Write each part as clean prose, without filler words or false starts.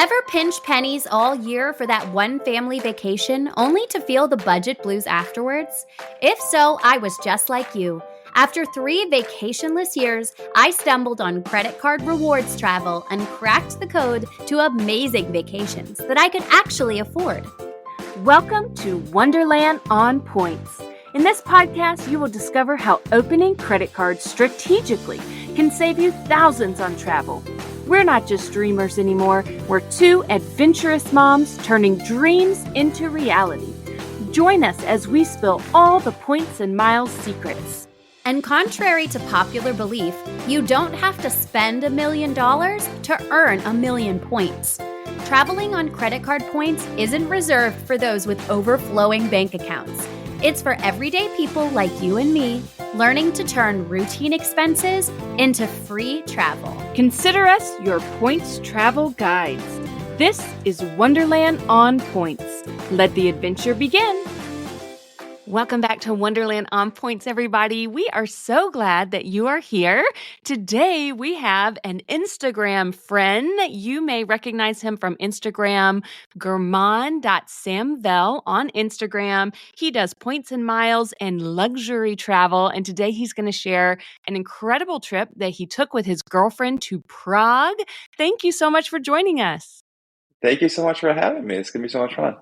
Ever pinch pennies all year for that one family vacation only to feel the budget blues afterwards? If so, I was just like you. After 3 vacationless years, I stumbled on credit card rewards travel and cracked the code to amazing vacations that I could actually afford. Welcome to Wonderland on Points. In this podcast, you will discover how opening credit cards strategically can save you thousands on travel. We're not just dreamers anymore. We're 2 adventurous moms turning dreams into reality. Join us as we spill all the points and miles secrets. And contrary to popular belief, you don't have to spend $1 million to earn 1,000,000 points. Traveling on credit card points isn't reserved for those with overflowing bank accounts. It's for everyday people like you and me, learning to turn routine expenses into free travel. Consider us your points travel guides. This is Wonderland on Points. Let the adventure begin. Welcome back to Wonderland on Points, everybody. We are so glad that you are here. Today, we have an Instagram friend. You may recognize him from Instagram, German.Samvel on Instagram. He does points and miles and luxury travel. And today, he's going to share an incredible trip that he took with his girlfriend to Prague. Thank you so much for joining us. Thank you so much for having me. It's going to be so much fun.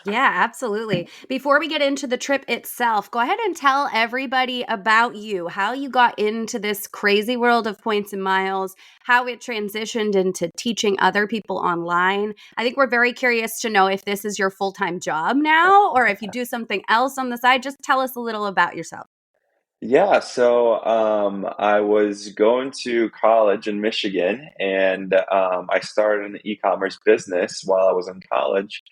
Yeah, absolutely. Before we get into the trip itself, go ahead and tell everybody about you, how you got into this crazy world of points and miles, how it transitioned into teaching other people online. I think we're very curious to know if this is your full-time job now or if you do something else on the side. Just tell us a little about yourself. Yeah, so I was going to college in Michigan, and I started an e-commerce business while I was in college.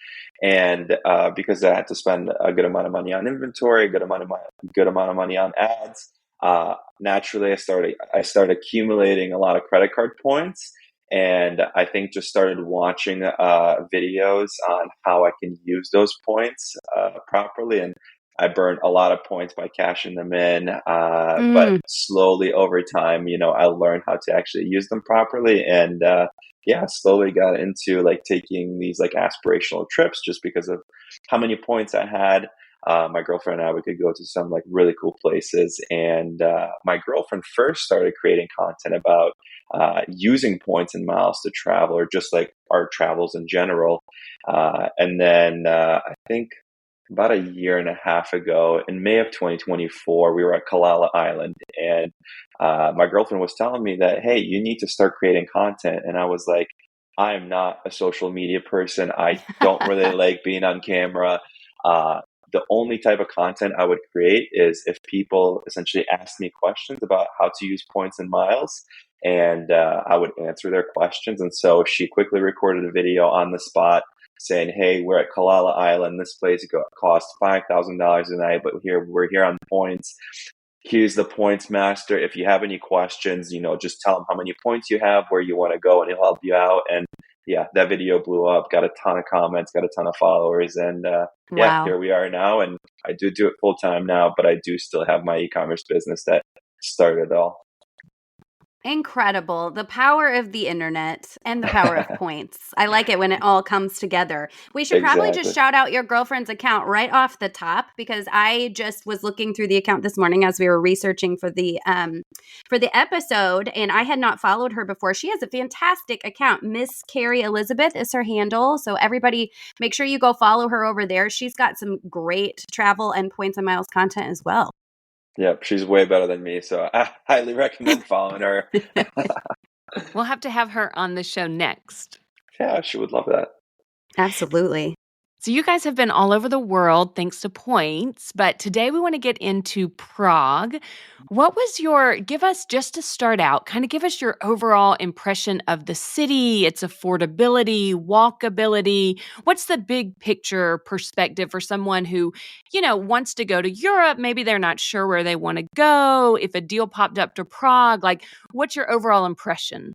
And because I had to spend a good amount of money on inventory, a good amount of money on ads, naturally I started accumulating a lot of credit card points, and I think just started watching videos on how I can use those points properly. And I burned a lot of points by cashing them in, but slowly over time, I learned how to actually use them properly, and slowly got into like taking these like aspirational trips just because of how many points I had. My girlfriend and I, we could go to some like really cool places, and my girlfriend first started creating content about using points and miles to travel, or just like our travels in general, and then I think about a year and a half ago, in May of 2024, we were at Kalala Island, and my girlfriend was telling me that, hey, you need to start creating content. And I was like, I am not a social media person. I don't really like being on camera. The only type of content I would create is if people essentially asked me questions about how to use points and miles, and I would answer their questions. And so she quickly recorded a video on the spot saying, hey, we're at Kalala Island. This place costs $5,000 a night, but we're here on points. Here's the points master. If you have any questions, just tell him how many points you have, where you want to go, and he'll help you out. And yeah, that video blew up, got a ton of comments, got a ton of followers. And Wow. Here we are now. And I do it full time now, but I do still have my e-commerce business that started it all. Incredible. The power of the internet and the power of points. I like it when it all comes together. We should probably just shout out your girlfriend's account right off the top, because I just was looking through the account this morning as we were researching for the episode, and I had not followed her before. She has a fantastic account. Miss Carrie Elizabeth is her handle. So everybody make sure you go follow her over there. She's got some great travel and points and miles content as well. Yep, she's way better than me, so I highly recommend following her. We'll have to have her on the show next. Yeah, she would love that. Absolutely. So you guys have been all over the world thanks to points, but today we want to get into Prague. What was give us, just to start out, kind of give us your overall impression of the city, its affordability, walkability. What's the big picture perspective for someone who, wants to go to Europe? Maybe they're not sure where they want to go. If a deal popped up to Prague, what's your overall impression?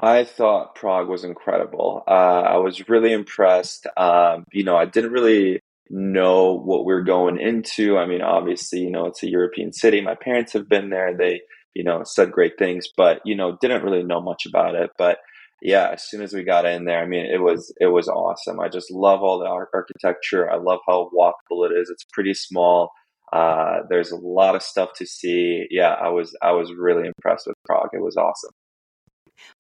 I thought Prague was incredible. I was really impressed. I didn't really know what we're going into. I mean, obviously, it's a European city. My parents have been there. They, said great things, but, didn't really know much about it. But Yeah, as soon as we got in there, I mean, it was awesome. I just love all the architecture. I love how walkable it is. It's pretty small. There's a lot of stuff to see. Yeah, I was really impressed with Prague. It was awesome.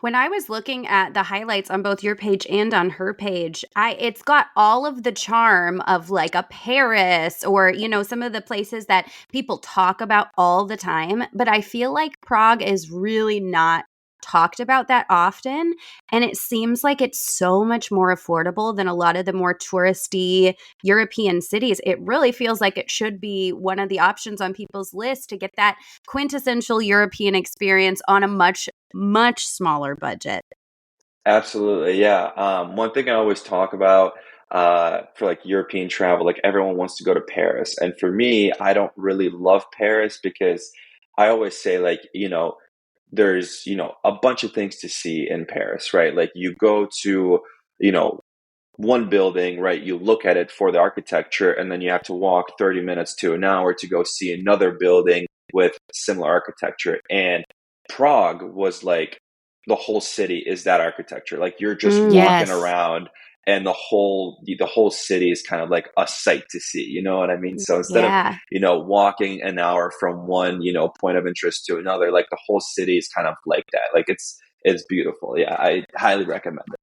When I was looking at the highlights on both your page and on her page, it's got all of the charm of like a Paris or, some of the places that people talk about all the time. But I feel like Prague is really not talked about that often. And it seems like it's so much more affordable than a lot of the more touristy European cities. It really feels like it should be one of the options on people's list to get that quintessential European experience on a much, much smaller budget. Absolutely, yeah. One thing I always talk about for like European travel, like everyone wants to go to Paris, and for me, I don't really love Paris because I always say like, there's, a bunch of things to see in Paris, right? Like you go to, you know, one building, right? You look at it for the architecture, and then you have to walk 30 minutes to an hour to go see another building with similar architecture. And Prague was like the whole city is that architecture. Like you're just walking Yes. around and the whole city is kind of like a sight to see, you know what I mean? So instead of, Yeah. walking an hour from one, point of interest to another, like the whole city is kind of like that. Like it's beautiful. Yeah, I highly recommend it.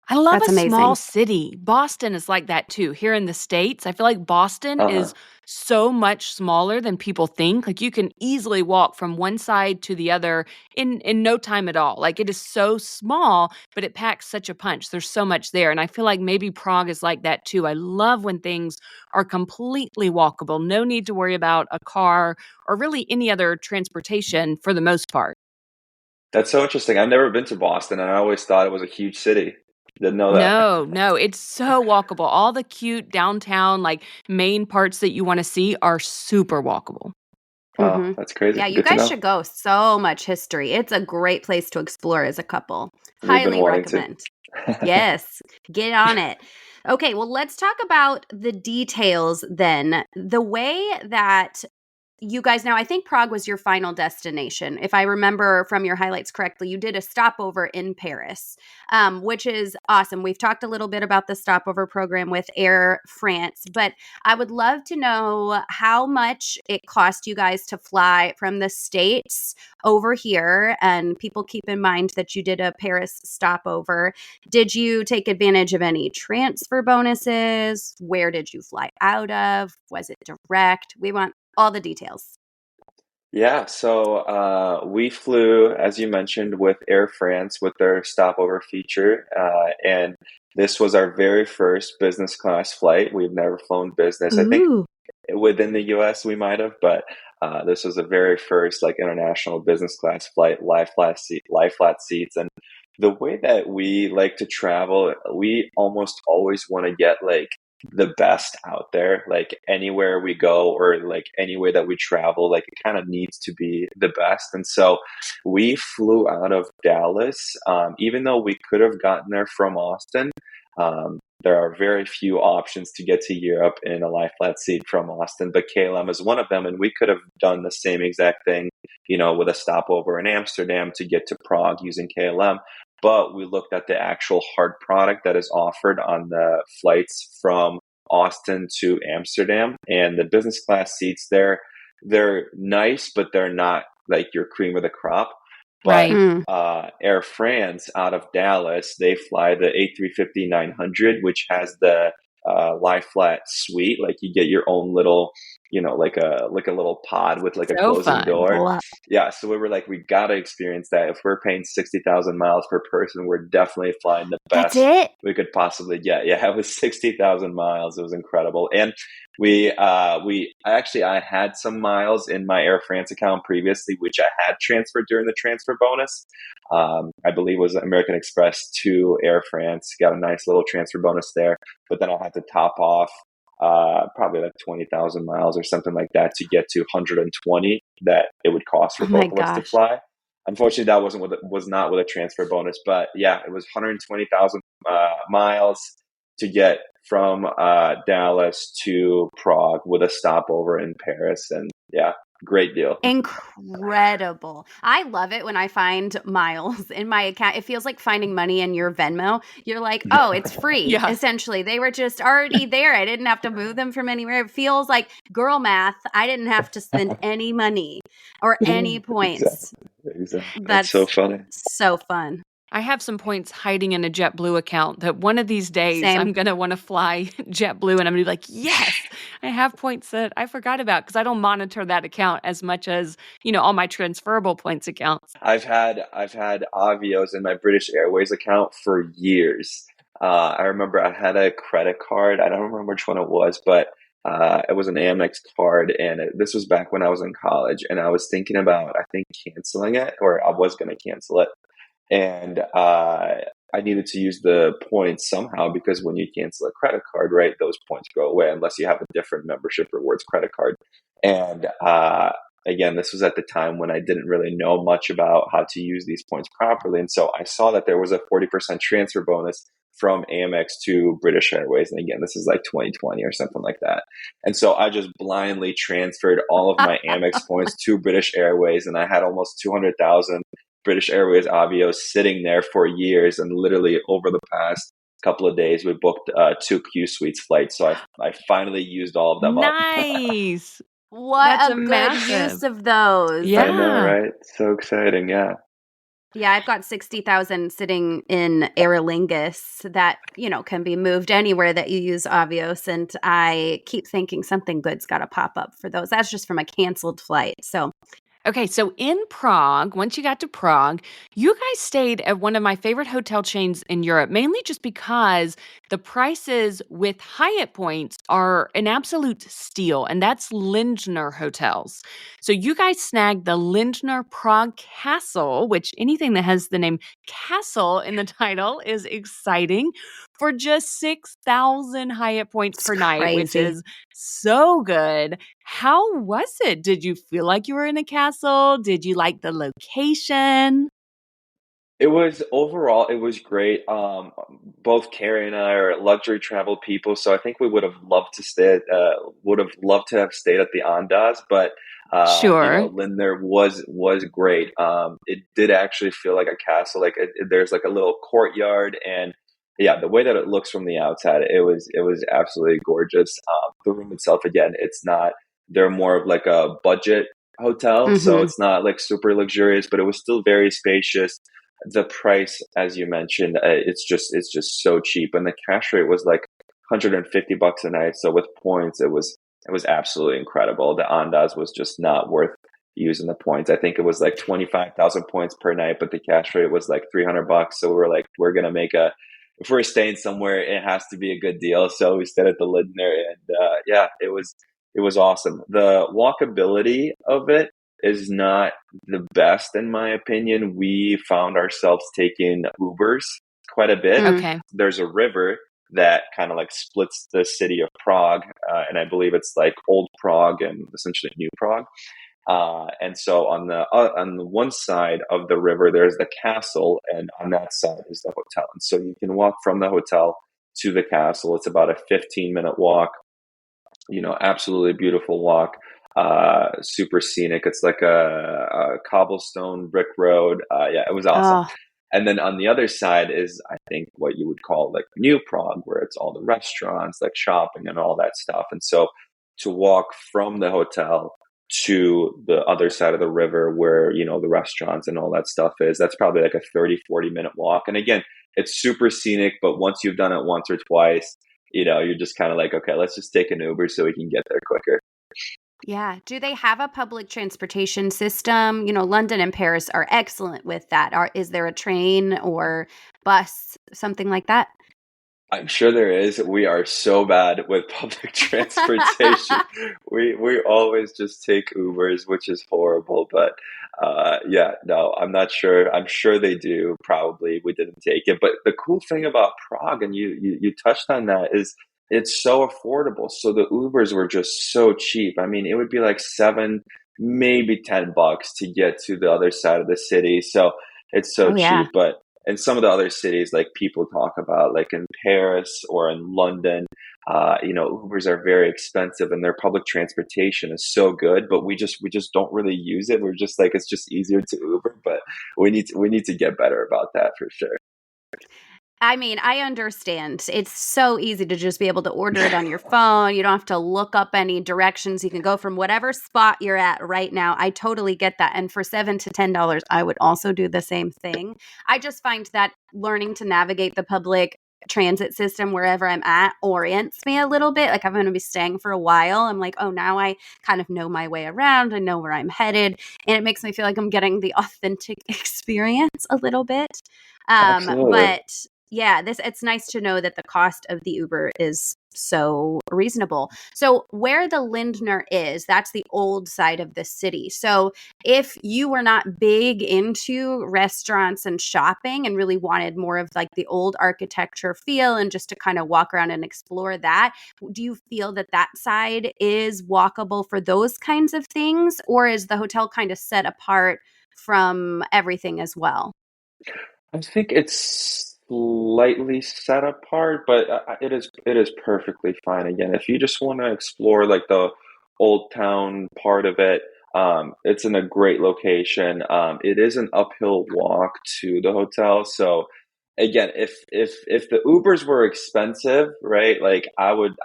I love That's a small amazing. city. Boston is like that too. Here in the States, I feel like Boston Uh-huh. is so much smaller than people think. Like you can easily walk from one side to the other in no time at all. Like it is so small, but it packs such a punch. There's so much there. And I feel like maybe Prague is like that too. I love when things are completely walkable. No need to worry about a car or really any other transportation for the most part. That's so interesting. I've never been to Boston, and I always thought it was a huge city. Didn't know that. No, no, it's so walkable. All the cute downtown, like, main parts that you wanna see are super walkable. Wow, Hmm. that's crazy. Yeah, you Good to guys know. should go. So much history. It's a great place to explore as a couple. We've been Highly wanting to. recommend. Yes, get on it. Okay, well, let's talk about the details then. The way that you guys now, I think Prague was your final destination. If I remember from your highlights correctly, you did a stopover in Paris, which is awesome. We've talked a little bit about the stopover program with Air France, but I would love to know how much it cost you guys to fly from the States over here. And people keep in mind that you did a Paris stopover. Did you take advantage of any transfer bonuses? Where did you fly out of? Was it direct? We want all the details. Yeah, so we flew, as you mentioned, with Air France with their stopover feature, and this was our very first business class flight. We've never flown business. I think Ooh. within the US we might have, but this was the very first like international business class flight, lie flat seats, and the way that we like to travel, we almost always want to get like the best out there, like anywhere we go or like any way that we travel, like it kind of needs to be the best. And so we flew out of Dallas, even though we could have gotten there from Austin. There are very few options to get to Europe in a lie flat seat from Austin, but KLM is one of them. And we could have done the same exact thing, with a stopover in Amsterdam to get to Prague using KLM. But we looked at the actual hard product that is offered on the flights from Austin to Amsterdam, and the business class seats there, they're nice, but they're not like your cream of the crop. But Right. Mm. Air France out of Dallas, they fly the A350-900, which has the lie flat suite. Like you get your own little, like a little pod with like a So closing fun. door. Love. Yeah, so we were like, we got to experience that. If we're paying 60,000 miles per person, we're definitely flying the That's best it? we could possibly get. Yeah, it was 60,000 miles. It was incredible. And I had some miles in my Air France account previously, which I had transferred during the transfer bonus. I believe it was American Express to Air France. Got a nice little transfer bonus there, but then I'll have to top off probably like 20,000 miles or something like that to get to 120 that it would cost for Oh my both of us to gosh. fly. Unfortunately, that was not with a transfer bonus, but yeah, it was 120,000 miles to get from Dallas to Prague with a stopover in Paris, and yeah, Great deal. Incredible. I love it when I find miles in my account. It feels like finding money in your Venmo. You're like, oh, it's free. Yeah. Essentially, they were just already there. I didn't have to move them from anywhere. It feels like girl math. I didn't have to spend any money or any points. Exactly. That's so That's funny. so fun. I have some points hiding in a JetBlue account that one of these days Same. I'm going to want to fly JetBlue and I'm going to be like, yes, I have points that I forgot about because I don't monitor that account as much as, all my transferable points accounts. I've had Avios in my British Airways account for years. I remember I had a credit card. I don't remember which one it was, but it was an Amex card, and this was back when I was in college, and I was thinking about, I think, canceling it, or I was going to cancel it. And I needed to use the points somehow because when you cancel a credit card, right, those points go away unless you have a different membership rewards credit card. And again, this was at the time when I didn't really know much about how to use these points properly. And so I saw that there was a 40% transfer bonus from Amex to British Airways. And again, this is like 2020 or something like that. And so I just blindly transferred all of my Amex points to British Airways, and I had almost 200,000 British Airways Avios sitting there for years, and literally over the past couple of days, we booked 2 Q Suites flights. So I finally used all of them up. Nice. What That's a good massive. use of those. Yeah. I know, right? So exciting, yeah. Yeah, I've got 60,000 sitting in Aer Lingus that, can be moved anywhere that you use Avios. And I keep thinking something good's got to pop up for those. That's just from a canceled flight. So Okay, so in Prague, once you got to Prague, you guys stayed at one of my favorite hotel chains in Europe, mainly just because the prices with Hyatt points are an absolute steal, and that's Lindner Hotels. So you guys snagged the Lindner Prague Castle, which anything that has the name Castle in the title is exciting, for just 6,000 Hyatt points per night, which crazy. is so good. How was it? Did you feel like you were in a castle? Did you like the location? It was overall, it was great. Both Carrie and I are luxury travel people, so I think we would have loved to have stayed at the Andaz, but Sure. Lindner was great. It did actually feel like a castle. Like there's like a little courtyard, and yeah, the way that it looks from the outside, it was absolutely gorgeous. The room itself, again, it's not. They're more of like a budget hotel, so Mm-hmm. it's not like super luxurious, but it was still very spacious. The price, as you mentioned, it's just so cheap, and the cash rate was like $150 a night. So with points, it was absolutely incredible. The Andaz was just not worth using the points. I think it was like 25,000 points per night, but the cash rate was like $300. So we were like, we're gonna make if we're staying somewhere, it has to be a good deal. So we stayed at the Lindner, and yeah, it was awesome. The walkability of it is not the best, in my opinion. We found ourselves taking Ubers quite a bit. Mm. Okay. There's a river that kind of like splits the city of Prague, and I believe it's like Old Prague and essentially New Prague. And so on the one side of the river, there's the castle, and on that side is the hotel. And so you can walk from the hotel to the castle. It's about a 15-minute walk. Absolutely beautiful walk. Super scenic. It's like a cobblestone brick road. Yeah, it was awesome. Oh, And then on the other side is, I think, what you would call like New Prague, where it's all the restaurants, like shopping and all that stuff. And so to walk from the hotel to the other side of the river where, the restaurants and all that stuff is, that's probably like a 30-40 minute walk. And again, it's super scenic, but once you've done it once or twice, you're just kind of like, okay, let's just take an Uber so we can get there quicker. yeah. Do they have a public transportation system? London and Paris are excellent with that. Is there a train or bus, something like that? I'm sure there is. We are so bad with public transportation. We always just take Ubers, which is horrible. But yeah, no, I'm not sure. I'm sure they do. Probably we didn't take it. But the cool thing about Prague, and you touched on that, is it's so affordable. So the Ubers were just so cheap. I mean, it would be like 7, maybe $10 to get to the other side of the city. So it's so Oh, yeah. cheap. But in some of the other cities, like people talk about, like in Paris or in London, Ubers are very expensive and their public transportation is so good, but we just don't really use it. We're just like, it's just easier to Uber, but we need to get better about that for sure. I mean, I understand. It's so easy to just be able to order it on your phone. You don't have to look up any directions. You can go from whatever spot you're at right now. I totally get that. And for $7 to $10, I would also do the same thing. I just find that learning to navigate the public transit system wherever I'm at orients me a little bit. Like, I'm going to be staying for a while. I'm like, oh, now I kind of know my way around. I know where I'm headed. And it makes me feel like I'm getting the authentic experience a little bit. Absolutely. But yeah, it's nice to know that the cost of the Uber is so reasonable. So where the Lindner is, that's the old side of the city. So if you were not big into restaurants and shopping and really wanted more of like the old architecture feel and just to kind of walk around and explore that, do you feel that that side is walkable for those kinds of things, or is the hotel kind of set apart from everything as well? I think it's slightly set apart, but it is perfectly fine. Again, if you just want to explore like the old town part of it, it's in a great location. It is an uphill walk to the hotel, so again, if the Ubers were expensive, right? Like I would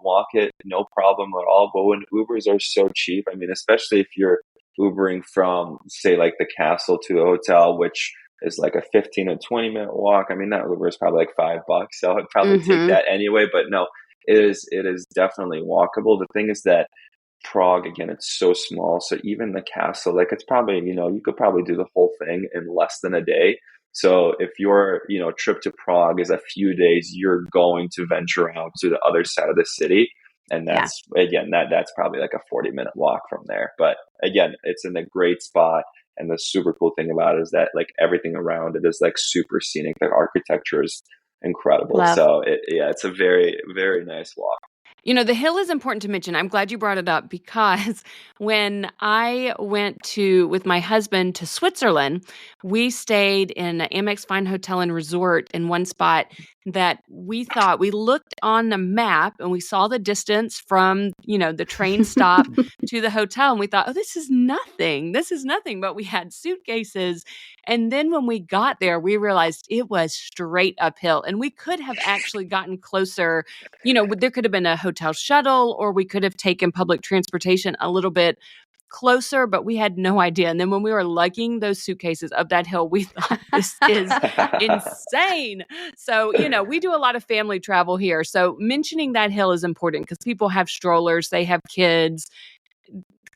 walk it, no problem at all. But when Ubers are so cheap, I mean, especially if you're Ubering from, say, like the castle to the hotel, which is like a 15 or 20-minute walk. I mean, that Uber is probably like $5, so I'd probably take Mm-hmm. that anyway. But no, it is definitely walkable. The thing is that Prague, again, it's so small. So even the castle, like it's probably, you could probably do the whole thing in less than a day. So if your, trip to Prague is a few days, you're going to venture out to the other side of the city. And Yeah. that's, again, that's probably like a 40-minute walk from there. But again, it's in a great spot. And the super cool thing about it is that like everything around it is like super scenic. The architecture is incredible. Love. So yeah, it's a very, very nice walk. The hill is important to mention. I'm glad you brought it up because when I went with my husband to Switzerland, we stayed in an Amex Fine Hotel and Resort in one spot that we looked on the map and we saw the distance from, the train stop to the hotel. And we thought, oh, this is nothing. This is nothing. But we had suitcases. And then when we got there, we realized it was straight uphill and we could have actually gotten closer. There could have been a hotel shuttle or we could have taken public transportation a little bit closer, but we had no idea. And then when we were lugging those suitcases up that hill, we thought this is insane. So, we do a lot of family travel here. So mentioning that hill is important because people have strollers, they have kids.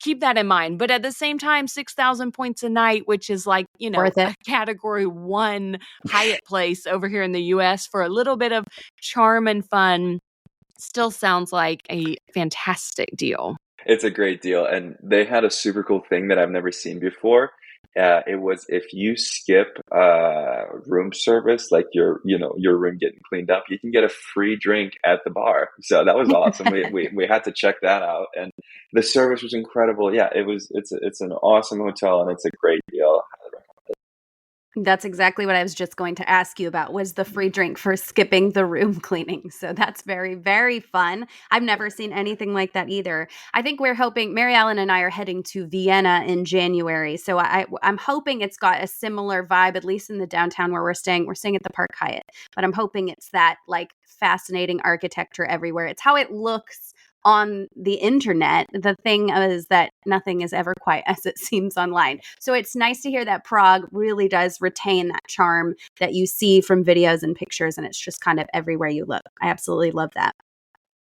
Keep that in mind. But at the same time, 6,000 points a night, which is like, Worth it. a category 1 Hyatt place over here in the US for a little bit of charm and fun still sounds like a fantastic deal. It's a great deal. And they had a super cool thing that I've never seen before. It was if you skip room service, like your room getting cleaned up, you can get a free drink at the bar. So that was awesome. We had to check that out, and the service was incredible. Yeah, it's an awesome hotel, and it's a great deal. That's exactly what I was just going to ask you about, was the free drink for skipping the room cleaning. So that's very, very fun. I've never seen anything like that either. I think we're hoping, Mary Ellen and I are heading to Vienna in January. So I'm hoping it's got a similar vibe, at least in the downtown where we're staying. We're staying at the Park Hyatt, but I'm hoping it's that like fascinating architecture everywhere. It's how it looks on the internet. The thing is that nothing is ever quite as it seems online. So it's nice to hear that Prague really does retain that charm that you see from videos and pictures, and it's just kind of everywhere you look. I absolutely love that.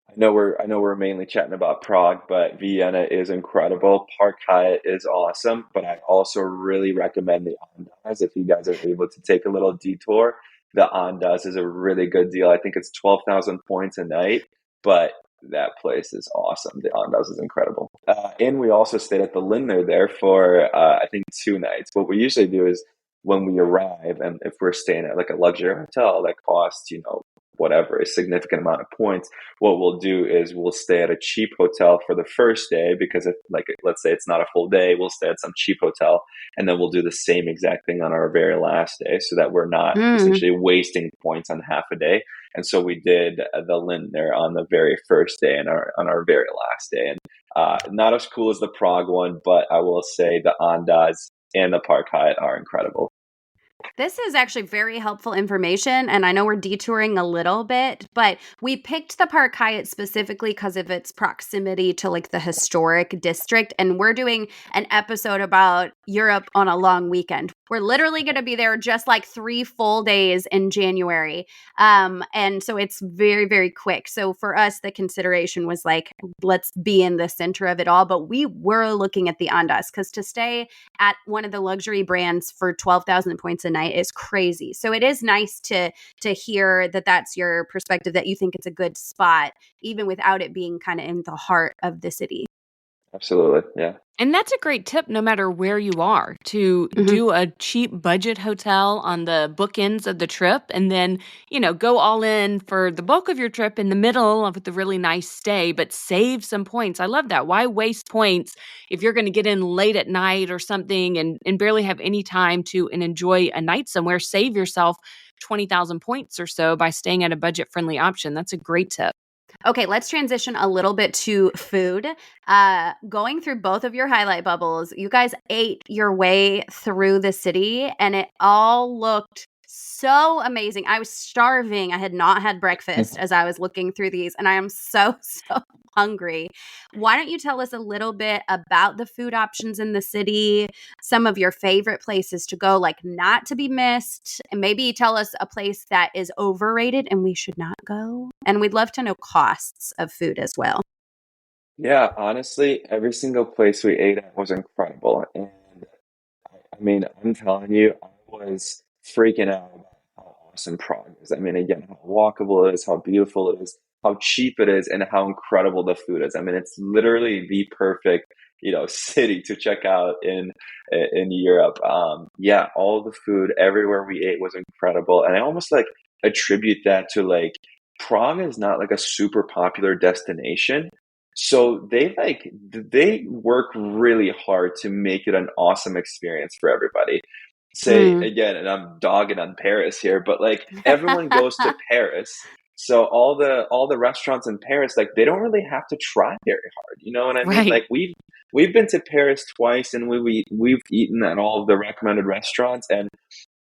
I know we're mainly chatting about Prague, but Vienna is incredible. Park Hyatt is awesome, but I also really recommend the Andaz if you guys are able to take a little detour. The Andaz is a really good deal. I think it's 12,000 points a night, but that place is awesome. The Andaz is incredible. And we also stayed at the Lindner there for I think 2 nights. What we usually do is when we arrive, and if we're staying at like a luxury hotel that costs whatever, a significant amount of points, what we'll do is we'll stay at a cheap hotel for the first day, because if, like, let's say it's not a full day, we'll stay at some cheap hotel, and then we'll do the same exact thing on our very last day, so that we're not essentially wasting points on half a day. And so we did the Lindner on the very first day and on our very last day. And not as cool as the Prague one, but I will say the Andaz and the Park Hyatt are incredible. This is actually very helpful information, and I know we're detouring a little bit, but we picked the Park Hyatt specifically because of its proximity to like the historic district, and we're doing an episode about Europe on a long weekend. We're literally going to be there just like 3 full days in January, and so it's very, very quick. So for us, the consideration was like, let's be in the center of it all, but we were looking at the Andaz because to stay at one of the luxury brands for 12,000 points a night is crazy. So it is nice to hear that that's your perspective, that you think it's a good spot, even without it being kind of in the heart of the city. Absolutely. Yeah. And that's a great tip no matter where you are, to do a cheap budget hotel on the bookends of the trip, and then, go all in for the bulk of your trip in the middle of the really nice stay, but save some points. I love that. Why waste points if you're going to get in late at night or something and barely have any time to enjoy a night somewhere? Save yourself 20,000 points or so by staying at a budget-friendly option. That's a great tip. Okay, let's transition a little bit to food. Going through both of your highlight bubbles, you guys ate your way through the city, and it all looked so amazing. I was starving. I had not had breakfast as I was looking through these, and I am so hungry. Why don't you tell us a little bit about the food options in the city, some of your favorite places to go, like not to be missed, and maybe tell us a place that is overrated and we should not go. And we'd love to know costs of food as well. Yeah, honestly, every single place we ate at was incredible. And I mean, I'm telling you, I was freaking out about how awesome Prague is. I mean, again, how walkable it is, how beautiful it is, how cheap it is, and how incredible the food is. I mean, it's literally the perfect, city to check out in Europe. Yeah, all the food everywhere we ate was incredible, and I almost like attribute that to like Prague is not like a super popular destination. So they work really hard to make it an awesome experience for everybody. Say again, and I'm dogging on Paris here, but like everyone goes to Paris. So all the restaurants in Paris, like they don't really have to try very hard. You know what I mean? Right. Like we've been to Paris twice, and we've eaten at all of the recommended restaurants, and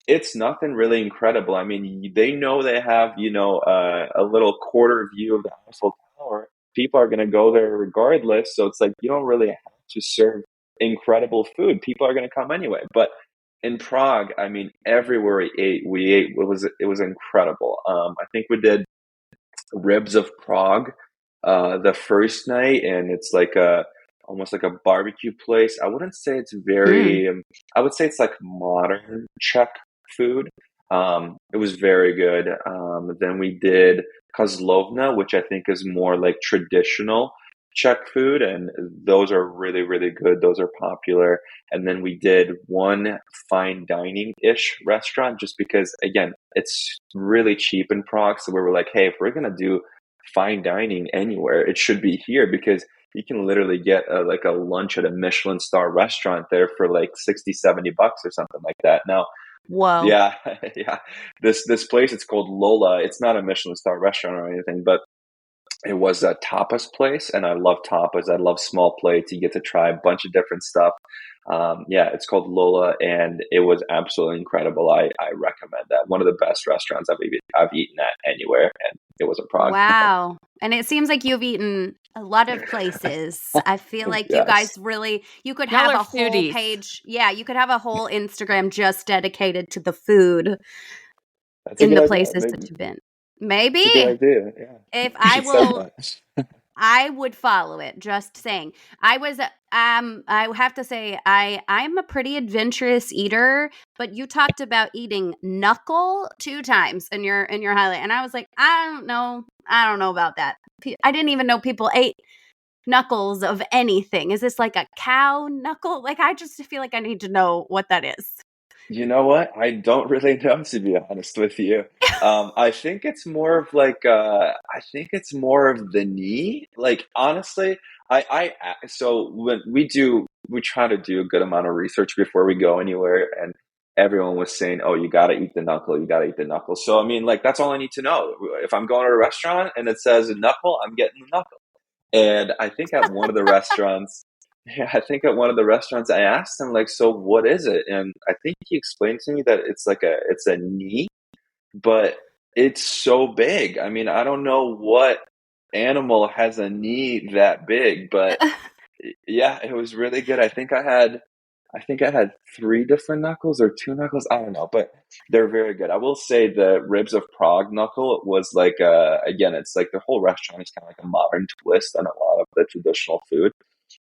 it's nothing really incredible. I mean, they know they have, a little quarter view of the Eiffel Tower. People are going to go there regardless. So it's like, you don't really have to serve incredible food. People are going to come anyway. But in Prague, I mean, everywhere we ate, it was incredible. I think we did Ribs of Prague, the first night, and it's like almost like a barbecue place. I wouldn't say it's very, I would say it's like modern Czech food. It was very good. Then we did Kozlovna, which I think is more like traditional Czech food, and those are really, really good. Those are popular. And then we did one fine dining-ish restaurant, just because, again, it's really cheap in Prague. So we were like, hey, if we're going to do fine dining anywhere, it should be here, because you can literally get like a lunch at a Michelin star restaurant there for like 60, $70 or something like that. Now, Whoa. yeah, yeah. This place, it's called Lola. It's not a Michelin star restaurant or anything, but it was a tapas place, and I love tapas. I love small plates. You get to try a bunch of different stuff. Yeah, it's called Lola, and it was absolutely incredible. I recommend that. One of the best restaurants I've eaten at anywhere, and it was in Prague. Wow. And it seems like you've eaten a lot of places. I feel like you guys really, you could have a whole page. Yeah, you could have a whole Instagram just dedicated to the food in the places that you've been. Maybe. That's a good idea. Yeah. If I will, I would follow it. Just saying. I have to say, I'm a pretty adventurous eater, but you talked about eating knuckle 2 times in your highlight, and I was like, I don't know about that. I didn't even know people ate knuckles of anything. Is this like a cow knuckle? Like, I just feel like I need to know what that is. You know what? I don't really know, to be honest with you. I think it's more of like I think it's more of the knee. Like honestly, so when we try to do a good amount of research before we go anywhere, and everyone was saying, "Oh, you got to eat the knuckle, you got to eat the knuckle." So I mean, like that's all I need to know. If I'm going to a restaurant and it says knuckle, I'm getting the knuckle. And I think at one of the restaurants, yeah, I think at one of the restaurants, I asked him like, "So what is it?" And I think he explained to me that it's a knee, but it's so big. I mean, I don't know what animal has a knee that big, but yeah, it was really good. I think I had three different knuckles or two knuckles. I don't know, but they're very good. I will say the ribs of Prague knuckle was like again, it's like the whole restaurant is kind of like a modern twist on a lot of the traditional food.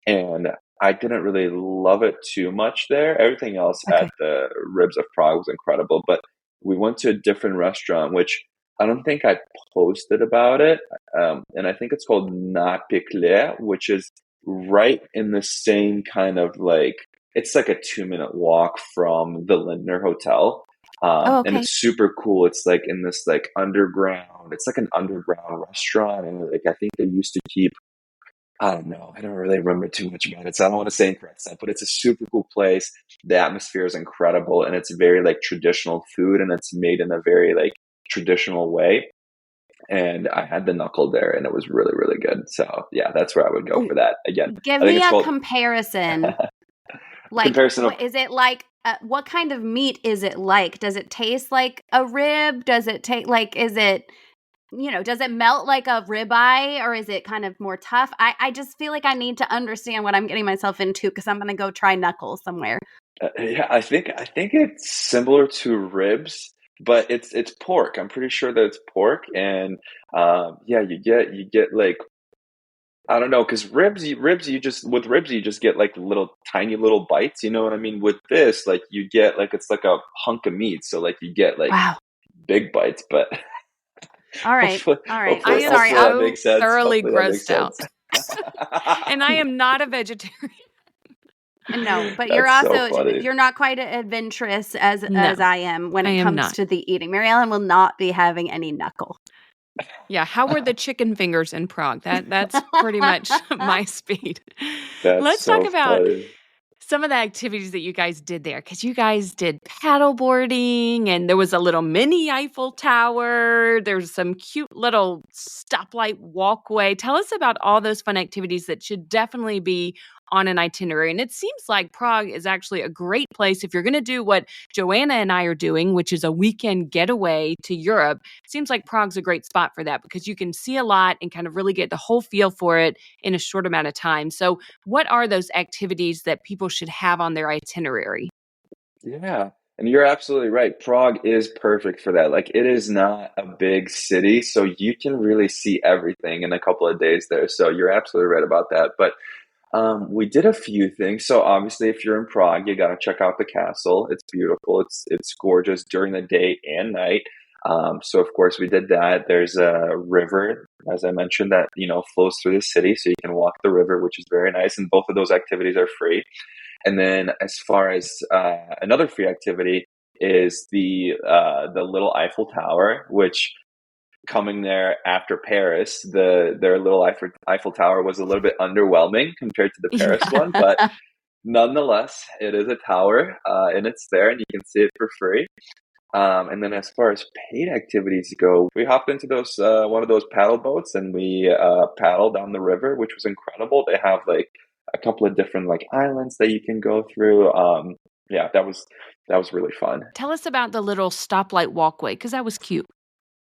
And I didn't really love it too much there. Everything else at Okay. the Ribs of Prague was incredible, but we went to a different restaurant, which I don't think I posted about it. And I think it's called Na Picle, which is right in the same kind of like, it's like a 2 minute walk from the Lindner Hotel. Oh, And okay. it's super cool. It's like in this like underground, it's like an underground restaurant. And like, I think they used to keep I don't know. I don't really remember too much about it, so I don't want to say incorrect stuff. But it's a super cool place. The atmosphere is incredible, and it's very like traditional food, and it's made in a very like traditional way. And I had the knuckle there, and it was really really good. So yeah, that's where I would go Oh, for that. Again, give I think me it's a called comparison. Like, comparison of what is it like? What kind of meat is it like? Does it taste like a rib? Does it take like? Is it does it melt like a ribeye or is it kind of more tough? I just feel like I need to understand what I'm getting myself into because I'm going to go try knuckles somewhere. yeah. I think it's similar to ribs, but it's pork. I'm pretty sure that it's pork, and yeah, you get like I don't know, because ribs you just with ribs you just get like little tiny little bites. You know what I mean? With this, like you get like it's like a hunk of meat, so like you get like Wow. big bites. But All right. hopefully, All right. I I'm hopefully, am sorry. hopefully that so makes sense. thoroughly Hopefully that makes grossed out. sense. And I am not a vegetarian. No, but That's so funny. you're not quite adventurous as No, I am when I it am comes not. to the eating. Mary Ellen will not be having any knuckle. Yeah, how were the chicken fingers in Prague? That's pretty much my speed. That's Let's talk so about funny. some of the activities that you guys did there because you guys did paddle boarding and there was a little mini Eiffel Tower. There's some cute little stoplight walkway. Tell us about all those fun activities that should definitely be on an itinerary. And it seems like Prague is actually a great place if you're going to do what Joanna and I are doing, which is a weekend getaway to Europe. It seems like Prague's a great spot for that because you can see a lot and kind of really get the whole feel for it in a short amount of time. So what are those activities that people should have on their itinerary? Yeah. And you're absolutely right. Prague is perfect for that. Like, it is not a big city, so you can really see everything in a couple of days there. So you're absolutely right about that. But we did a few things. So obviously, if you're in Prague, you got to check out the castle. It's beautiful. It's gorgeous during the day and night. So of course we did that. There's a river, as I mentioned, that flows through the city, so you can walk the river, which is very nice. And both of those activities are free. And then as far as another free activity is the little Eiffel Tower, which coming there after Paris, their little Eiffel Tower was a little bit underwhelming compared to the Paris one, but Yeah. nonetheless, it is a tower, and it's there, and you can see it for free. And then as far as paid activities go, we hopped into those one of those paddle boats, and we paddled down the river, which was incredible. They have like a couple of different like islands that you can go through. Yeah, that was really fun. Tell us about the little stoplight walkway because that was cute.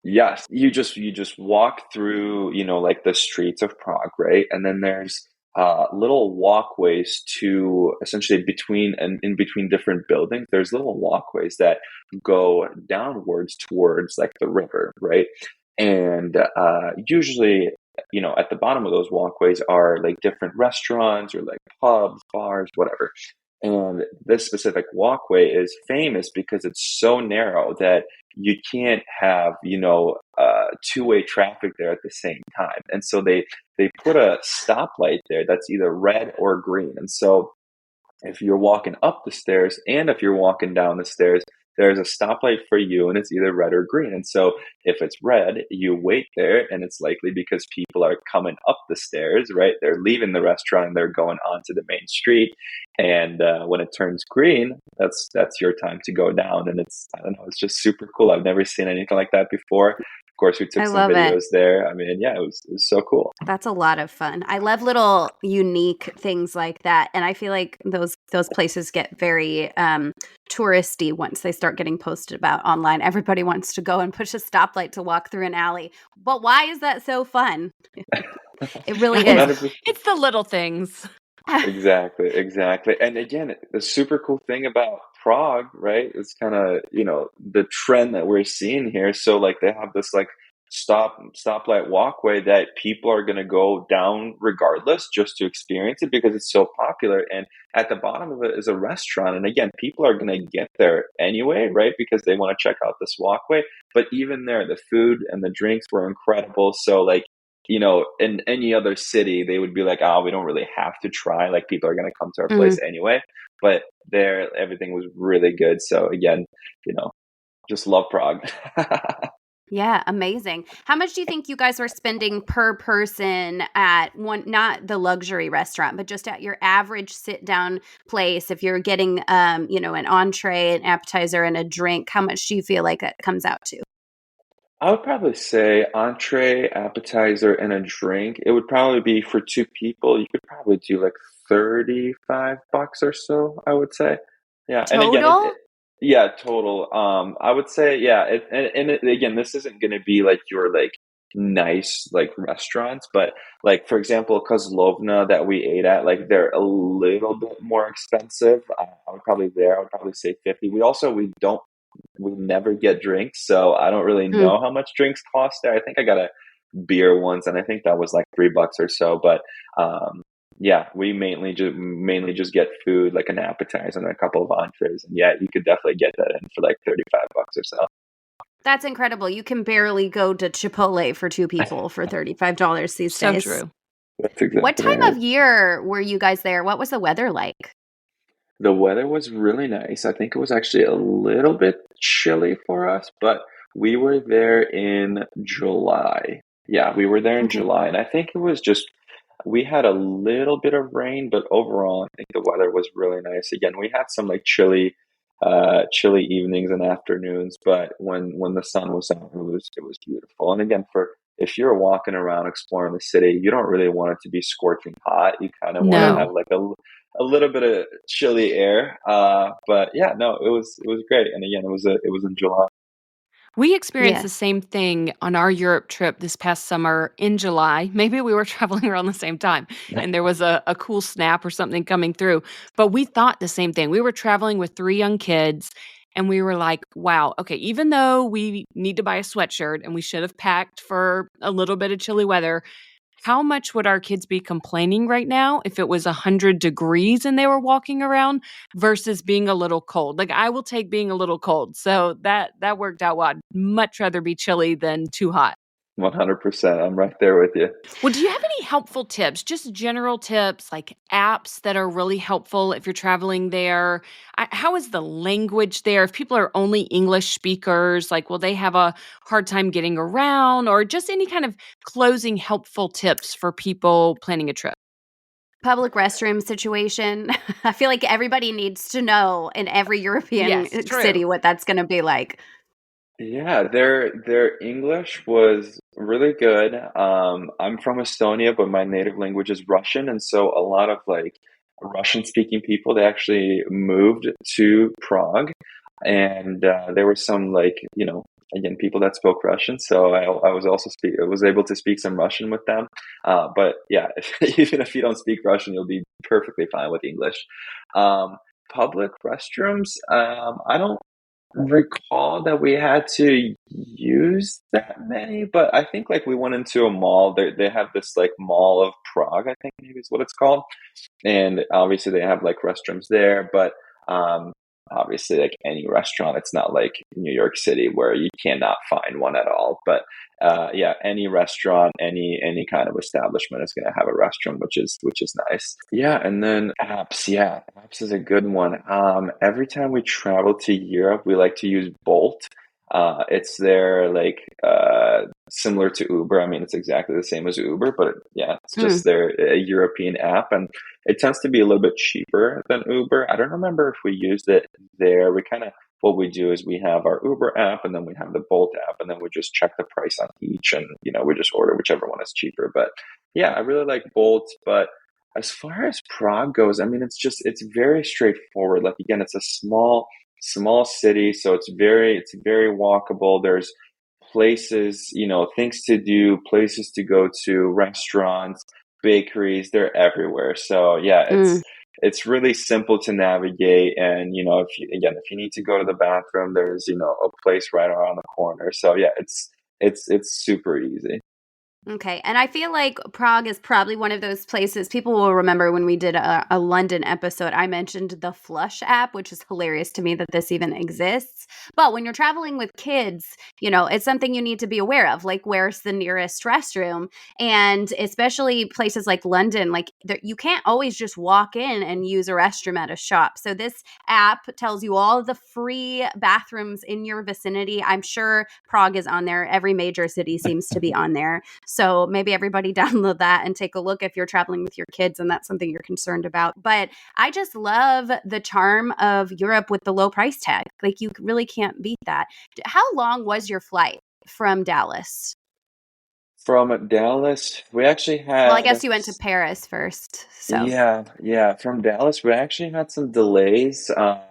Yes, you just walk through, like the streets of Prague, right? And then there's little walkways to essentially between and in between different buildings. There's little walkways that go downwards towards like the river, right? And usually, at the bottom of those walkways are like different restaurants or like pubs, bars, whatever. And this specific walkway is famous because it's so narrow that you can't have two-way traffic there at the same time, and so they put a stoplight there that's either red or green. And so if you're walking up the stairs and if you're walking down the stairs, there's a stoplight for you and it's either red or green. And so if it's red, you wait there and it's likely because people are coming up the stairs, right? They're leaving the restaurant and they're going onto the main street. And when it turns green, that's your time to go down. And it's, I don't know, it's just super cool. I've never seen anything like that before. Of course, we took I some love it. videos there. I mean, yeah, it was so cool. That's a lot of fun. I love little unique things like that, and I feel like those places get very touristy once they start getting posted about online. Everybody wants to go and push a stoplight to walk through an alley. But why is that so fun? It really is. 100%. It's the little things. Exactly, exactly. And again, the super cool thing about Prague, right, is kind of, the trend that we're seeing here. So like they have this like stoplight walkway that people are going to go down regardless just to experience it because it's so popular. And at the bottom of it is a restaurant. And again, people are going to get there anyway, right? Because they want to check out this walkway. But even there, the food and the drinks were incredible. So like, in any other city, they would be like, oh, we don't really have to try. Like people are going to come to our place anyway. But there, everything was really good. So again, just love Prague. Yeah, amazing. How much do you think you guys were spending per person at one, not the luxury restaurant, but just at your average sit down place? If you're getting, an entree, an appetizer, and a drink, how much do you feel like that comes out to? I would probably say entree, appetizer, and a drink. It would probably be for two people. You could probably do like $35 or so, I would say. Yeah, and again, Total? yeah, total. I would say, yeah, again, this isn't going to be like your like nice like restaurants, but like for example, Kozlovna that we ate at, like they're a little bit more expensive. I would probably say 50. We never get drinks, so I don't really Mm. know how much drinks cost there. I think I got a beer once, and I think that was like $3 or so. But yeah, we mainly just get food, like an appetizer and a couple of entrees, and yeah, you could definitely get that in for like $35 or so. That's incredible. You can barely go to Chipotle for two people for $35 these So days. true. That's What exactly time right. of year were you guys there? What was the weather like? The weather was really nice. I think it was actually a little bit chilly for us, but we were there in July. Yeah, we were there in Okay. July, and I think it was just we had a little bit of rain, but overall, I think the weather was really nice. Again, we had some like chilly evenings and afternoons, but when the sun was out, it was beautiful. And again, for if you're walking around exploring the city, you don't really want it to be scorching hot. You kind of want to No. have like a little bit of chilly air. But yeah, no, it was great. And again, it was in July. We experienced Yeah. the same thing on our Europe trip this past summer in July. Maybe we were traveling around the same time and there was a cool snap or something coming through. But we thought the same thing. We were traveling with 3 young kids and we were like, wow, okay, even though we need to buy a sweatshirt and we should have packed for a little bit of chilly weather, how much would our kids be complaining right now if it was 100 degrees and they were walking around versus being a little cold? Like I will take being a little cold. So that worked out well. I'd much rather be chilly than too hot. 100%. I'm right there with you. Well, do you have any helpful tips, just general tips like apps that are really helpful if you're traveling there? How is the language there? If people are only English speakers, like will they have a hard time getting around or just any kind of closing helpful tips for people planning a trip? Public restroom situation. I feel like everybody needs to know in every European Yes, true. city what that's going to be like. Yeah, their English was really good. I'm from Estonia, but my native language is Russian, and so a lot of like Russian speaking people they actually moved to Prague, and there were some like again people that spoke Russian, so I was also I was able to speak some Russian with them. But yeah, even if you don't speak Russian, you'll be perfectly fine with English. Um, Public restrooms, I don't recall that we had to use that many, but I think like we went into a mall. They have this like Mall of Prague, I think maybe is what it's called, and obviously they have like restrooms there. But obviously like any restaurant. It's not like New York City where you cannot find one at all. But yeah, any restaurant, any kind of establishment is going to have a restroom, which is nice. Yeah, and then apps. Yeah, apps is a good one. Every time we travel to Europe, we like to use Bolt. It's their like similar to Uber. I mean, it's exactly the same as Uber, but yeah, it's just their European app, and it tends to be a little bit cheaper than Uber. I don't remember if we used it there. We kind of what we do is we have our Uber app, and then we have the Bolt app, and then we just check the price on each, and we just order whichever one is cheaper. But yeah, I really like Bolt, but as far as Prague goes, I mean, it's very straightforward. Like again, it's a small city, so it's very walkable. There's places, things to do, places to go to, restaurants, bakeries, they're everywhere. So yeah, Mm. it's really simple to navigate. And if you need to go to the bathroom, there's a place right around the corner. So yeah, it's super easy. Okay. And I feel like Prague is probably one of those places people will remember when we did a London episode. I mentioned the Flush app, which is hilarious to me that this even exists. But when you're traveling with kids, it's something you need to be aware of, like where's the nearest restroom. And especially places like London, like you can't always just walk in and use a restroom at a shop. So this app tells you all the free bathrooms in your vicinity. I'm sure Prague is on there. Every major city seems to be on there. So maybe everybody download that and take a look if you're traveling with your kids and that's something you're concerned about. But I just love the charm of Europe with the low price tag. Like you really can't beat that. How long was your flight from Dallas? From Dallas, we actually Well, I had guess you went to Paris first. So, yeah. From Dallas, we actually had some delays. Our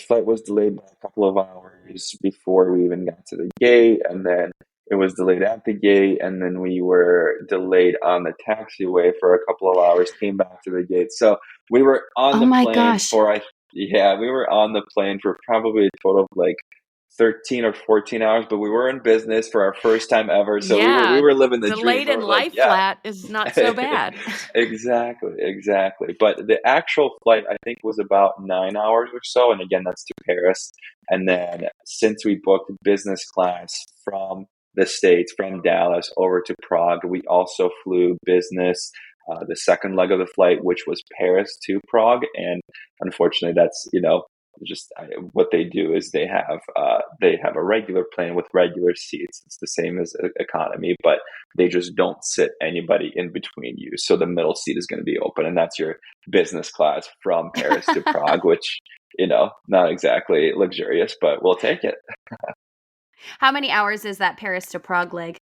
flight was delayed by a couple of hours before we even got to the gate, and then it was delayed at the gate, and then we were delayed on the taxiway for a couple of hours, came back to the gate. So we were on oh the my plane gosh. for we were on the plane for probably a total of like 13 or 14 hours, but we were in business for our first time ever. So we Yeah, were living the dream. delayed We in were like, lie yeah. flat is not so bad. Exactly. But the actual flight, I think, was about 9 hours or so. And again, that's to Paris. And then since we booked business class from the States, from Dallas over to Prague, we also flew business, the second leg of the flight, which was Paris to Prague. And unfortunately, that's, what they do is they have a regular plane with regular seats. It's the same as economy, but they just don't sit anybody in between you. So the middle seat is going to be open, and that's your business class from Paris to Prague, which, not exactly luxurious, but we'll take it. How many hours is that Paris to Prague leg?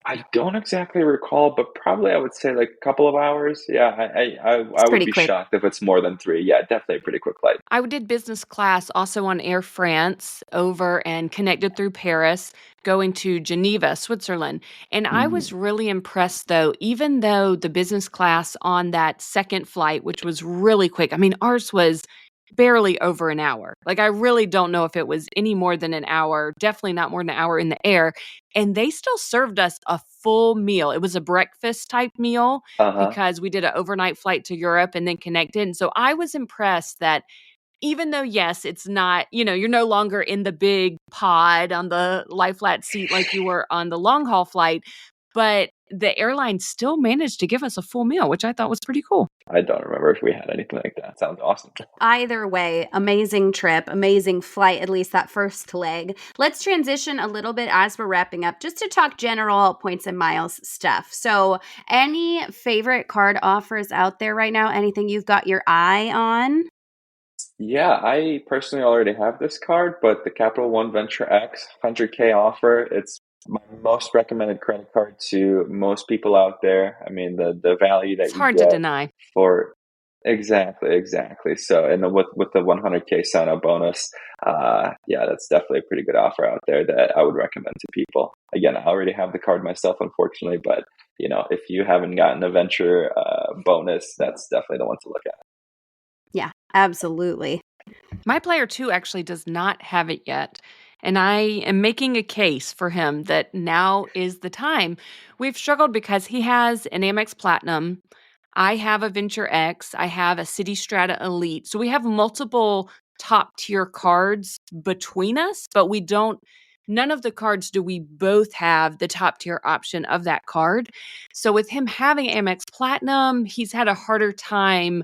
I don't exactly recall, but probably I would say like a couple of hours. Yeah, It's I would pretty be quick. shocked if it's more than three. Yeah, definitely a pretty quick flight. I did business class also on Air France over and connected through Paris, going to Geneva, Switzerland. And I was really impressed, though, even though the business class on that second flight, which was really quick, I mean, ours was barely over an hour. Like, I really don't know if it was any more than an hour, definitely not more than an hour in the air. And they still served us a full meal. It was a breakfast type meal Uh-huh. because we did an overnight flight to Europe and then connected. And so I was impressed that even though, yes, it's not, you're no longer in the big pod on the lie flat seat like you were on the long haul flight, but the airline still managed to give us a full meal, which I thought was pretty cool. I don't remember if we had anything like that. Sounds awesome. Either way, amazing trip, amazing flight, at least that first leg. Let's transition a little bit as we're wrapping up just to talk general points and miles stuff. So, any favorite card offers out there right now? Anything you've got your eye on? Yeah, I personally already have this card, but the Capital One Venture X 100K offer, it's my most recommended credit card to most people out there. I mean, the value It's that you hard to get deny. for exactly. So, and with the 100K sign up bonus, yeah, that's definitely a pretty good offer out there that I would recommend to people. Again, I already have the card myself, unfortunately, but if you haven't gotten a venture bonus, that's definitely the one to look at. Yeah, absolutely. My player two actually does not have it yet. And I am making a case for him that now is the time. We've struggled because he has an Amex Platinum. I have a Venture X. I have a City Strata Elite. So we have multiple top tier cards between us, but none of the cards do we both have the top tier option of that card. So with him having Amex Platinum, he's had a harder time,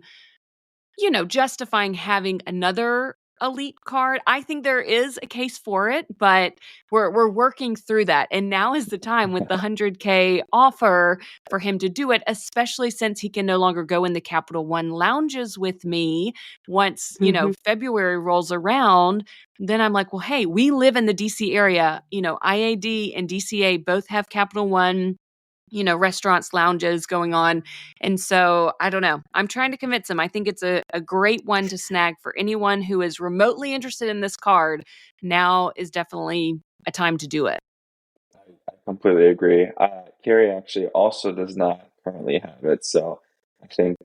justifying having another elite card. I think there is a case for it, but we're working through that. And now is the time with the 100K offer for him to do it, especially since he can no longer go in the Capital One lounges with me once, February rolls around. Then I'm like, well, hey, we live in the DC area. IAD and DCA both have Capital One restaurants, lounges going on. And so I don't know. I'm trying to convince him. I think it's a great one to snag for anyone who is remotely interested in this card. Now is definitely a time to do it. I completely agree. Carrie actually also does not currently have it, so I think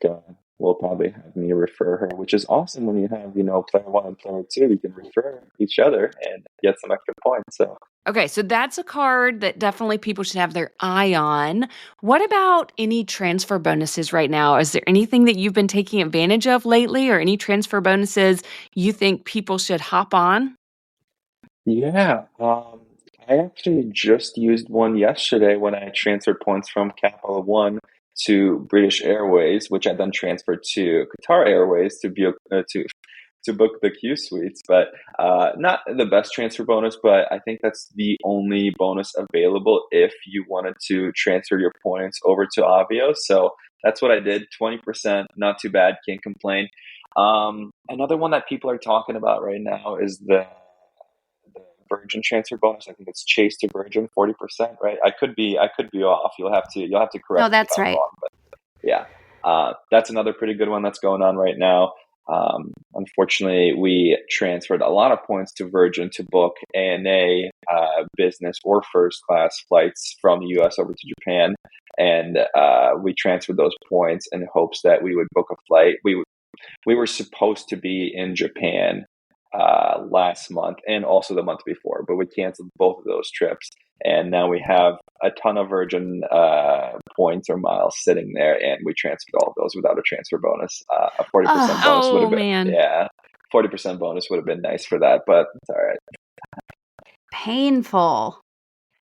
we'll probably have me refer her, which is awesome when you have, player one and player two. You can refer each other and get some extra points. So Okay, so that's a card that definitely people should have their eye on. What about any transfer bonuses right now? Is there anything that you've been taking advantage of lately, or any transfer bonuses you think people should hop on? yeah, I actually just used one yesterday when I transferred points from Capital One to British Airways, which I then transferred to Qatar Airways to book the Q suites. But not the best transfer bonus, but I think that's the only bonus available if you wanted to transfer your points over to Avio. So that's what I did. 20%, not too bad. Can't complain. Another one that people are talking about right now is the Virgin transfer bonus. I think it's Chase to Virgin, 40%, right? I could be off. You'll have to No, correct me if that's I'm right. wrong, but yeah, that's another pretty good one that's going on right now. Unfortunately, we transferred a lot of points to Virgin to book ANA business or first class flights from the US over to Japan. And we transferred those points in hopes that we would book a flight. We were supposed to be in Japan last month and also the month before, but we canceled both of those trips. And now we have a ton of Virgin points or miles sitting there, and we transferred all of those without a transfer bonus. A 40% bonus would have Oh, been, man. yeah, 40% bonus would have been nice for that, but it's all right. Painful.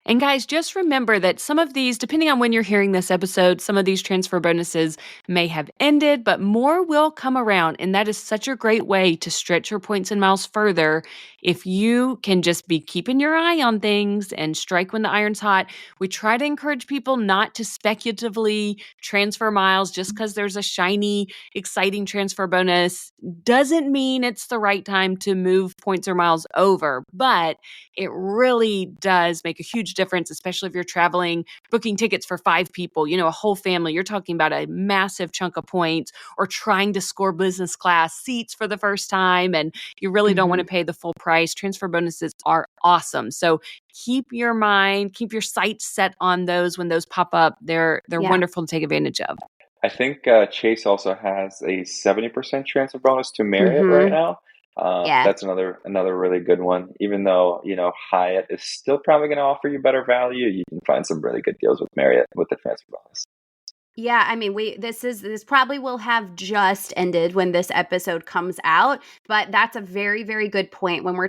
And guys, just remember that some of these, depending on when you're hearing this episode, some of these transfer bonuses may have ended, but more will come around. And that is such a great way to stretch your points and miles further. If you can just be keeping your eye on things and strike when the iron's hot. We try to encourage people not to speculatively transfer miles just because there's a shiny, exciting transfer bonus. Doesn't mean it's the right time to move points or miles over, but it really does make a huge difference, especially if you're traveling, booking tickets for 5 people, a whole family. You're talking about a massive chunk of points, or trying to score business class seats for the first time, and you really don't want to pay the full price. Transfer bonuses are awesome. So keep your sights set on those when those pop up. They're Yeah. wonderful to take advantage of. I think Chase also has a 70% transfer bonus to Marriott right now. Yeah. That's another really good one. Even though Hyatt is still probably going to offer you better value, you can find some really good deals with Marriott with the transfer bonus. Yeah, I mean, this probably will have just ended when this episode comes out, but that's a very, very good point. When we're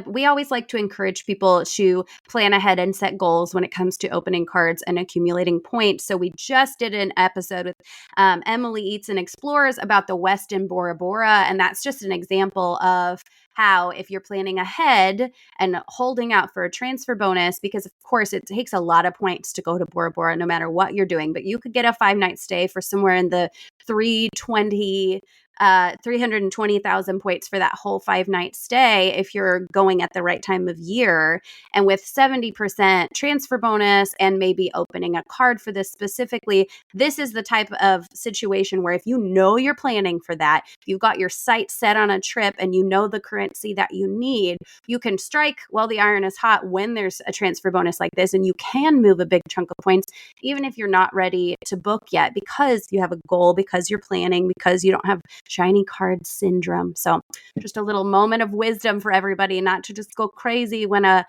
we always like to encourage people to plan ahead and set goals when it comes to opening cards and accumulating points. So we just did an episode with Emily Eats and Explores about the Westin Bora Bora, and that's just an example of how, if you're planning ahead and holding out for a transfer bonus, because of course it takes a lot of points to go to Bora Bora no matter what you're doing, but you could get a 5-night stay for somewhere in the 320,000 points for that whole 5-night stay if you're going at the right time of year. And with 70% transfer bonus and maybe opening a card for this specifically, this is the type of situation where if you know you're planning for that, you've got your sights set on a trip and you know the currency that you need, you can strike while the iron is hot when there's a transfer bonus like this, and you can move a big chunk of points even if you're not ready to book yet, because you have a goal, because you're planning, because you don't have shiny card syndrome. So just a little moment of wisdom for everybody, not to just go crazy when a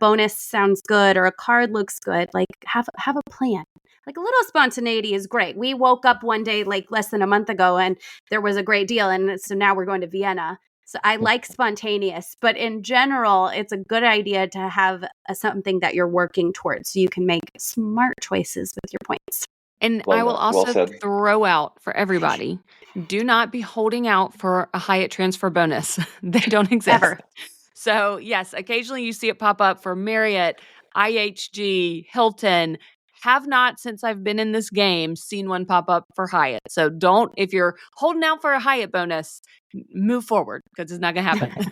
bonus sounds good or a card looks good. Like have a plan. like a little spontaneity is great. We woke up one day like less than a month ago and there was a great deal. And so now we're going to Vienna. So I like spontaneous, but in general, it's a good idea to have something that you're working towards so you can make smart choices with your points. And I will also throw out for everybody, do not be holding out for a Hyatt transfer bonus. They don't exist. Ever. So yes, occasionally you see it pop up for Marriott, IHG, Hilton. Have not, since I've been in this game, seen one pop up for Hyatt. So don't, if you're holding out for a Hyatt bonus, move forward because it's not going to happen.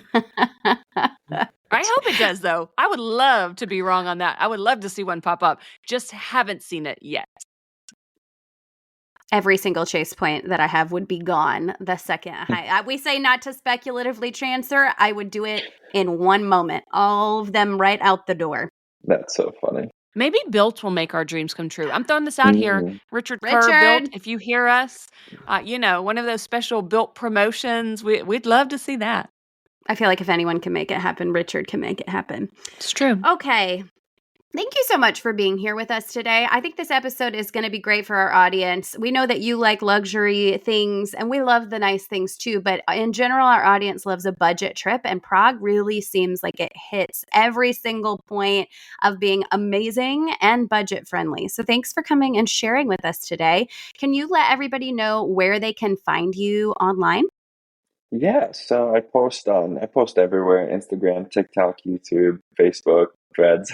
I hope it does, though. I would love to be wrong on that. I would love to see one pop up. Just haven't seen it yet. Every single chase point that I have would be gone the second we say not to speculatively transfer. I would do it in one moment. All of them right out the door. That's so funny. Maybe Built will make our dreams come true. I'm throwing this out here. Richard Kerr, Built, if you hear us, one of those special Built promotions, we'd love to see that. I feel like if anyone can make it happen, Richard can make it happen. It's true. Okay. Thank you so much for being here with us today. I think this episode is going to be great for our audience. We know that you like luxury things and we love the nice things too, but in general, our audience loves a budget trip and Prague really seems like it hits every single point of being amazing and budget friendly. So thanks for coming and sharing with us today. Can you let everybody know where they can find you online? Yeah, so I post everywhere: Instagram, TikTok, YouTube, Facebook, Threads.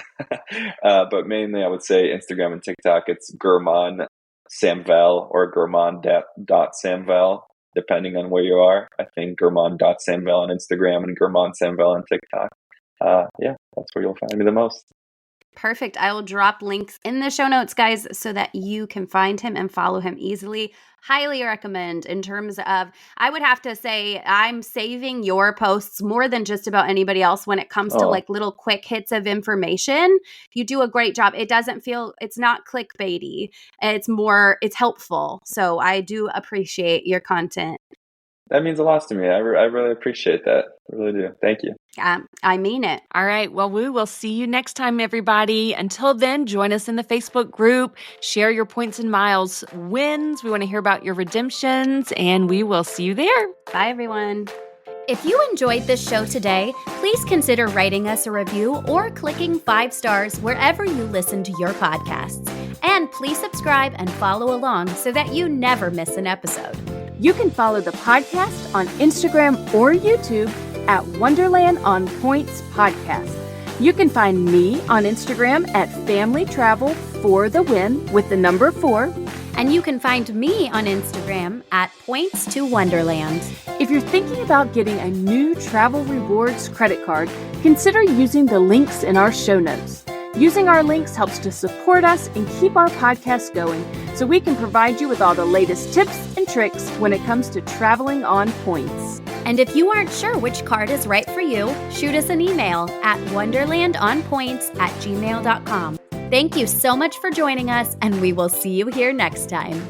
But mainly I would say Instagram and TikTok. It's German Samvel or German.Samvel, depending on where you are. I think German.Samvel on Instagram and German Samvel on TikTok. That's where you'll find me the most. Perfect. I will drop links in the show notes, guys, so that you can find him and follow him easily. Highly recommend in terms of, I would have to say, I'm saving your posts more than just about anybody else when it comes to like little quick hits of information. You do a great job. It doesn't feel, it's not clickbaity. It's helpful. So I do appreciate your content. That means a lot to me. I really appreciate that. I really do. Thank you. I mean it. All right. Well, we will see you next time, everybody. Until then, join us in the Facebook group. Share your points and miles wins. We want to hear about your redemptions, and we will see you there. Bye, everyone. If you enjoyed this show today, please consider writing us a review or clicking 5 stars wherever you listen to your podcasts. And please subscribe and follow along so that you never miss an episode. You can follow the podcast on Instagram or YouTube at Wonderland on Points Podcast. You can find me on Instagram at Family Travel for the Win with the number 4. And you can find me on Instagram at Points to Wonderland. If you're thinking about getting a new travel rewards credit card, consider using the links in our show notes. Using our links helps to support us and keep our podcast going so we can provide you with all the latest tips and tricks when it comes to traveling on points. And if you aren't sure which card is right for you, shoot us an email at wonderlandonpoints@gmail.com. Thank you so much for joining us, and we will see you here next time.